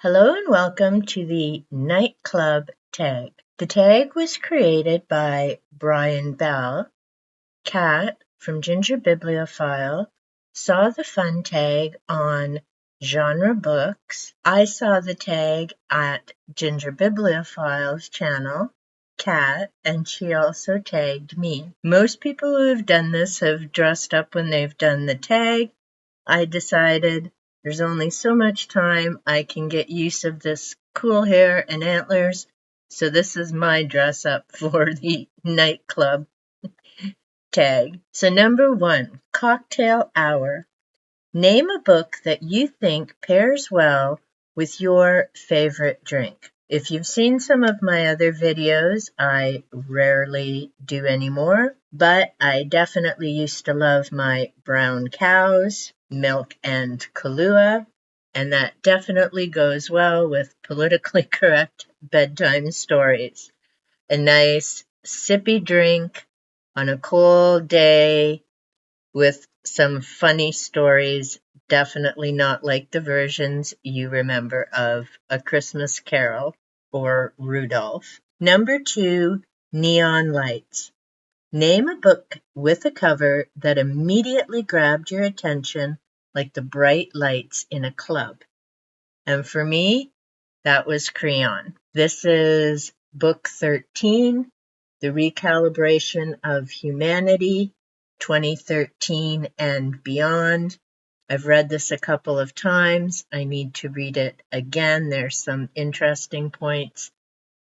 Hello and welcome to the Nightclub tag. The tag was created by Brian Bell. Kat from Ginger Bibliophile saw the fun tag on Genre Books. I saw the tag at Ginger Bibliophile's channel, Kat, and she also tagged me. Most people who have done this have dressed up when they've done the tag. I decided there's only so much time I can get use of this cool hair and antlers, so this is my dress up for the nightclub tag. So number 1, cocktail hour. Name a book that you think pairs well with your favorite drink. If you've seen some of my other videos, I rarely do anymore, but I definitely used to love my brown cows, milk and Kahlua, and that definitely goes well with politically correct bedtime stories. A nice sippy drink on a cold day with some funny stories, definitely not like the versions you remember of A Christmas Carol or Rudolph. Number 2, neon lights. Name a book with a cover that immediately grabbed your attention like the bright lights in a club. And for me, that was Creon. This is book 13, The Recalibration of Humanity, 2013 and beyond. I've read this a couple of times. I need to read it again. There's some interesting points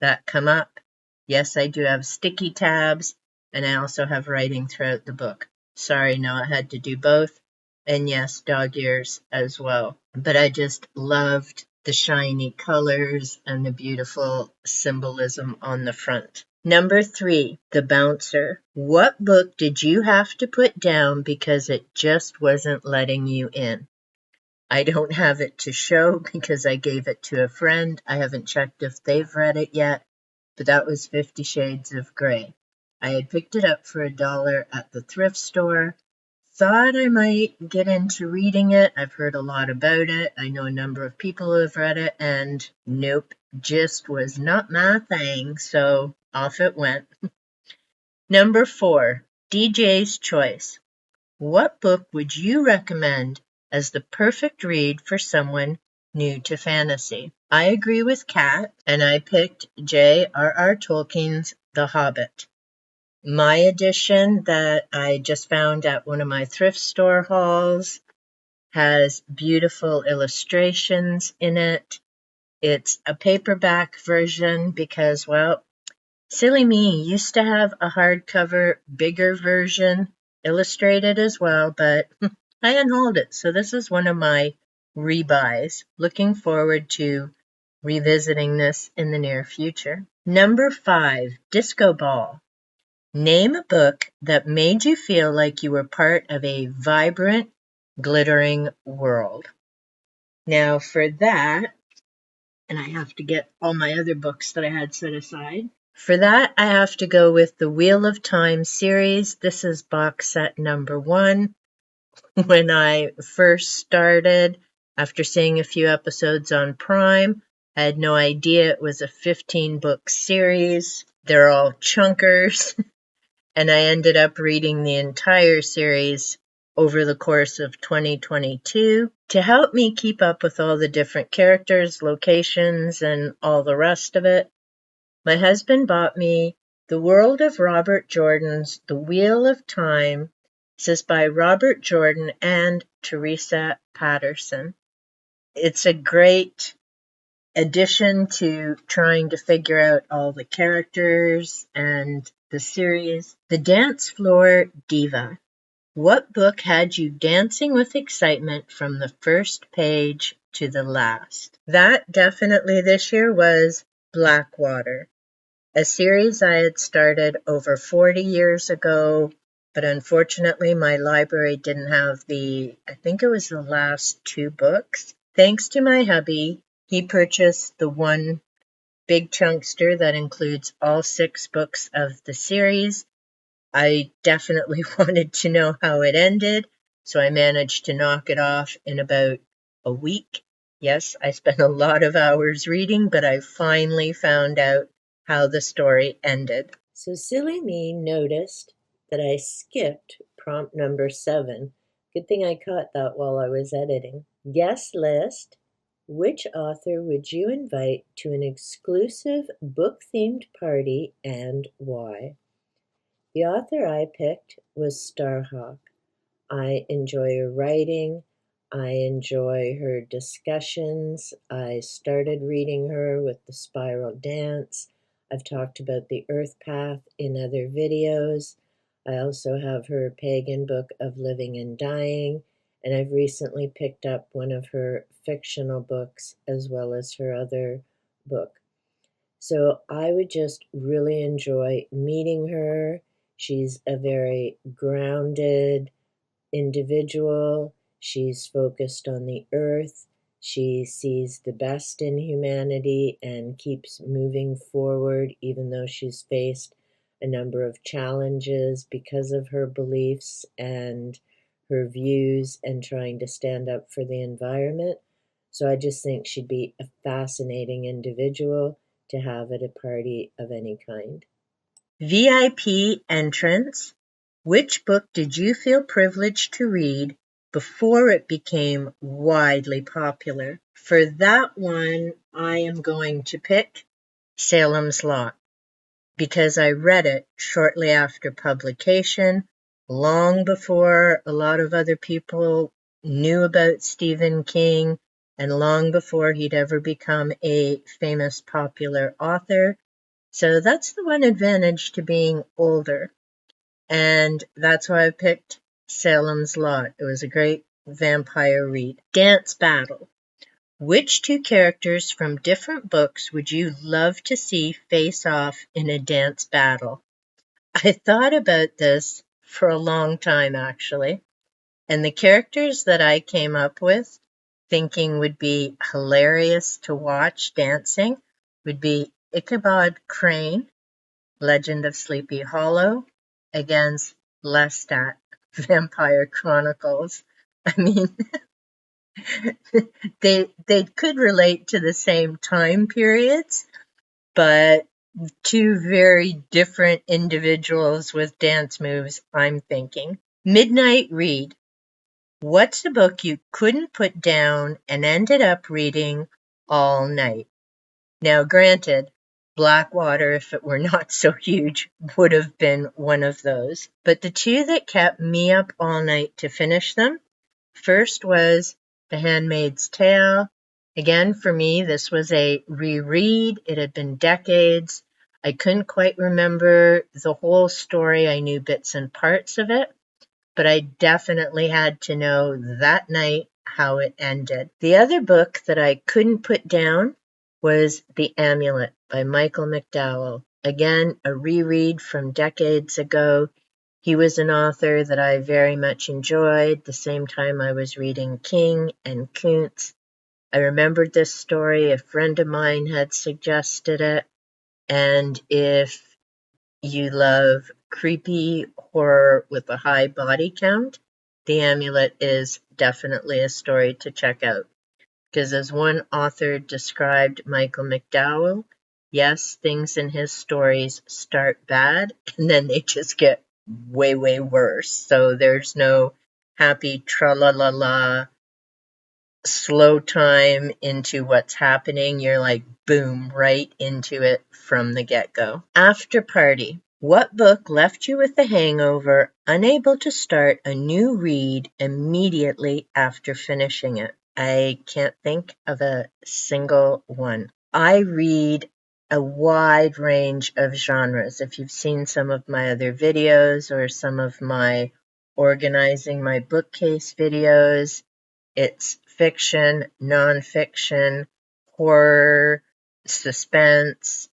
that come up. Yes, I do have sticky tabs, and I also have writing throughout the book. Sorry, no, I had to do both. And yes, dog ears as well. But I just loved the shiny colors and the beautiful symbolism on the front. Number 3, The Bouncer. What book did you have to put down because it just wasn't letting you in? I don't have it to show because I gave it to a friend. I haven't checked if they've read it yet, but that was 50 Shades of Grey. I had picked it up for $1 at the thrift store. Thought I might get into reading it. I've heard a lot about it. I know a number of people who have read it, and nope, just was not my thing, so off it went. Number 4, DJ's Choice. What book would you recommend as the perfect read for someone new to fantasy? I agree with Kat, and I picked J.R.R. Tolkien's The Hobbit. My edition that I just found at one of my thrift store hauls has beautiful illustrations in it. It's a paperback version because, well, silly me, used to have a hardcover, bigger version, illustrated as well, but I unhauled it. So this is one of my rebuys. Looking forward to revisiting this in the near future. Number 5, Disco Ball. Name a book that made you feel like you were part of a vibrant, glittering world. Now for that, and I have to get all my other books that I had set aside. For that, I have to go with the Wheel of Time series. This is box set number 1. When I first started, after seeing a few episodes on Prime, I had no idea it was a 15-book series. They're all chunkers. And I ended up reading the entire series over the course of 2022 to help me keep up with all the different characters, locations, and all the rest of it. My husband bought me The World of Robert Jordan's The Wheel of Time. This is by Robert Jordan and Teresa Patterson. It's a great addition to trying to figure out all the characters and the series. The Dance Floor Diva. What book had you dancing with excitement from the first page to the last? That definitely this year was Blackwater, a series I had started over 40 years ago, but unfortunately my library didn't have I think it was the last 2 books. Thanks to my hubby, he purchased the one big chunkster that includes all 6 books of the series. I definitely wanted to know how it ended, so I managed to knock it off in about a week. Yes, I spent a lot of hours reading, but I finally found out how the story ended. So silly me noticed that I skipped prompt number 7. Good thing I caught that while I was editing. Guest list. Which author would you invite to an exclusive book-themed party and why? The author I picked was Starhawk. I enjoy her writing. I enjoy her discussions. I started reading her with The Spiral Dance. I've talked about The Earth Path in other videos. I also have her pagan book of Living and Dying, and I've recently picked up one of her fictional books as well as her other book. So I would just really enjoy meeting her. She's a very grounded individual. She's focused on the earth. She sees the best in humanity and keeps moving forward, even though she's faced a number of challenges because of her beliefs and her views and trying to stand up for the environment. So I just think she'd be a fascinating individual to have at a party of any kind. VIP entrance. Which book did you feel privileged to read before it became widely popular? For that one, I am going to pick Salem's Lot because I read it shortly after publication, long before a lot of other people knew about Stephen King, and long before he'd ever become a famous popular author. So that's the one advantage to being older. And that's why I picked Salem's Lot. It was a great vampire read. Dance Battle. Which two characters from different books would you love to see face off in a dance battle? I thought about this for a long time, actually. And the characters that I came up with, thinking would be hilarious to watch dancing, would be Ichabod Crane, Legend of Sleepy Hollow, against Lestat, Vampire Chronicles. I mean, they could relate to the same time periods, but two very different individuals with dance moves, I'm thinking. Midnight Read. What's a book you couldn't put down and ended up reading all night? Now, granted, Blackwater, if it were not so huge, would have been one of those. But the two that kept me up all night to finish them, first was The Handmaid's Tale. Again, for me, this was a reread. It had been decades. I couldn't quite remember the whole story. I knew bits and parts of it, but I definitely had to know that night how it ended. The other book that I couldn't put down was The Amulet by Michael McDowell. Again, a reread from decades ago. He was an author that I very much enjoyed the same time I was reading King and Kuntz. I remembered this story. A friend of mine had suggested it. And if you love creepy horror with a high body count, The Amulet is definitely a story to check out. Because as one author described Michael McDowell, yes, things in his stories start bad and then they just get way, way worse. So there's no happy tra-la-la-la slow time into what's happening. You're like, boom, right into it from the get-go. After Party. What book left you with a hangover, unable to start a new read immediately after finishing it? I can't think of a single one. I read a wide range of genres. If you've seen some of my other videos or some of my organizing my bookcase videos, it's fiction, nonfiction, horror, suspense,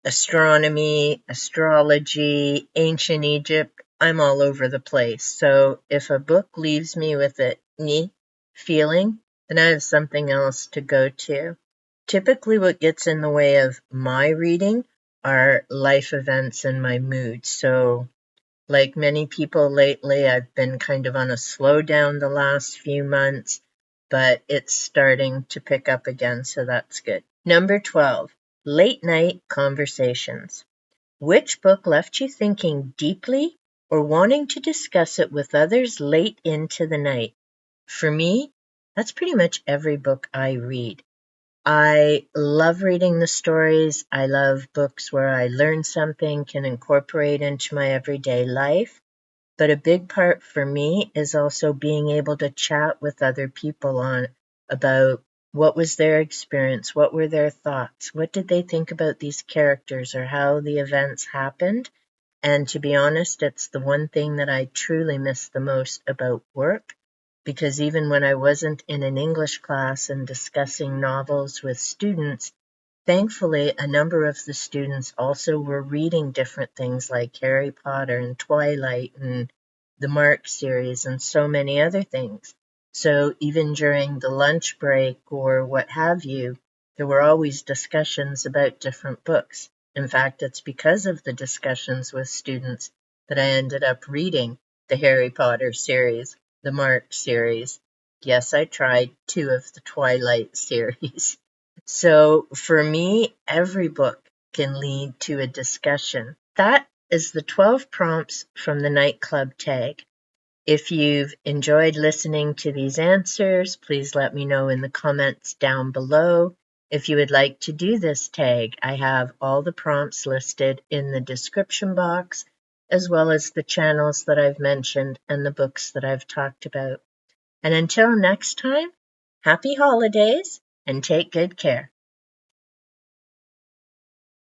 astronomy, astrology, ancient Egypt. I'm all over the place. So if a book leaves me with a me feeling, then I have something else to go to. Typically what gets in the way of my reading are life events and my mood. So like many people lately, I've been kind of on a slowdown the last few months. but it's starting to pick up again, so that's good. Number 12, late night conversations. Which book left you thinking deeply or wanting to discuss it with others late into the night? For me, that's pretty much every book I read. I love reading the stories. I love books where I learn something, can incorporate into my everyday life. But a big part for me is also being able to chat with other people on about what was their experience, what were their thoughts, what did they think about these characters or how the events happened. And to be honest, it's the one thing that I truly miss the most about work, because even when I wasn't in an English class and discussing novels with students, thankfully a number of the students also were reading different things like Harry Potter and Twilight and the Mark series and so many other things. So even during the lunch break or what have you, there were always discussions about different books. In fact, it's because of the discussions with students that I ended up reading the Harry Potter series, the Mark series. Yes, I tried 2 of the Twilight series. So for me, every book can lead to a discussion. That is the 12 prompts from the Nightclub tag. If you've enjoyed listening to these answers, please let me know in the comments down below. If you would like to do this tag, I have all the prompts listed in the description box, as well as the channels that I've mentioned and the books that I've talked about. And until next time, happy holidays and take good care.